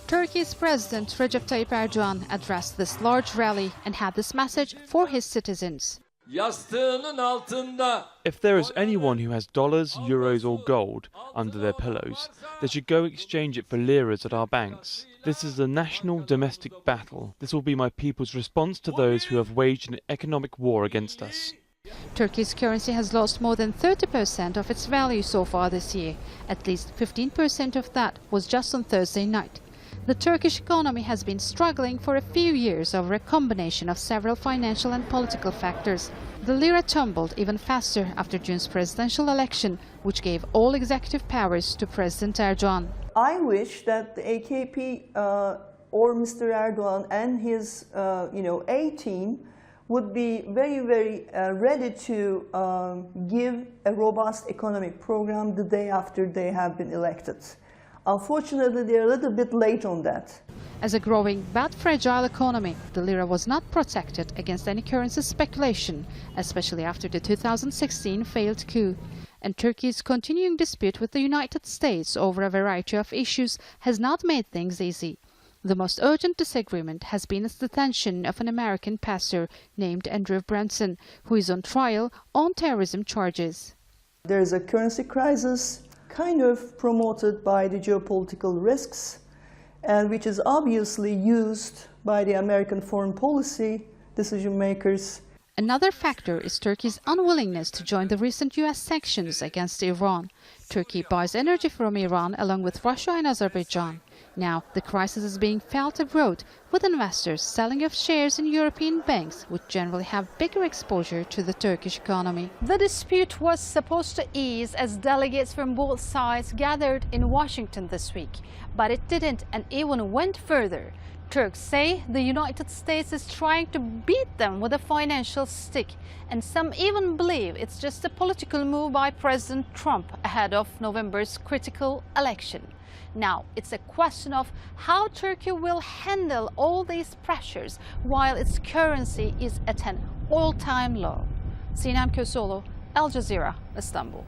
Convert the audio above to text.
Turkey's President Recep Tayyip Erdogan addressed this large rally and had this message for his citizens. Yastığının altında. If there is anyone who has dollars, euros or gold under their pillows, they should go exchange it for liras at our banks. This is a national domestic battle. This will be my people's response to those who have waged an economic war against us. Turkey's currency has lost more than 30% of its value so far this year. At least 15% of that was just on Thursday night. The Turkish economy has been struggling for a few years over a combination of several financial and political factors. The lira tumbled even faster after June's presidential election, which gave all executive powers to President Erdogan. I wish that the AKP or Mr. Erdogan and his A-team would be very ready to give a robust economic program the day after they have been elected. Unfortunately, they're a little bit late on that. As a growing but fragile economy, the lira was not protected against any currency speculation, especially after the 2016 failed coup. And Turkey's continuing dispute with the United States over a variety of issues has not made things easy. The most urgent disagreement has been its detention of an American pastor named Andrew Branson, who is on trial on terrorism charges. There is a currency crisis, kind of promoted by the geopolitical risks, and which is obviously used by the American foreign policy decision makers. Another factor is Turkey's unwillingness to join the recent US sanctions against Iran. Turkey buys energy from Iran along with Russia and Azerbaijan. Now, the crisis is being felt abroad, with investors selling off shares in European banks, which generally have bigger exposure to the Turkish economy. The dispute was supposed to ease as delegates from both sides gathered in Washington this week, but it didn't and even went further. Turks say the United States is trying to beat them with a financial stick, and some even believe it's just a political move by President Trump ahead of November's critical election. Now, it's a question of how Turkey will handle all these pressures while its currency is at an all-time low. Sinem Köseoğlu, Al Jazeera, Istanbul.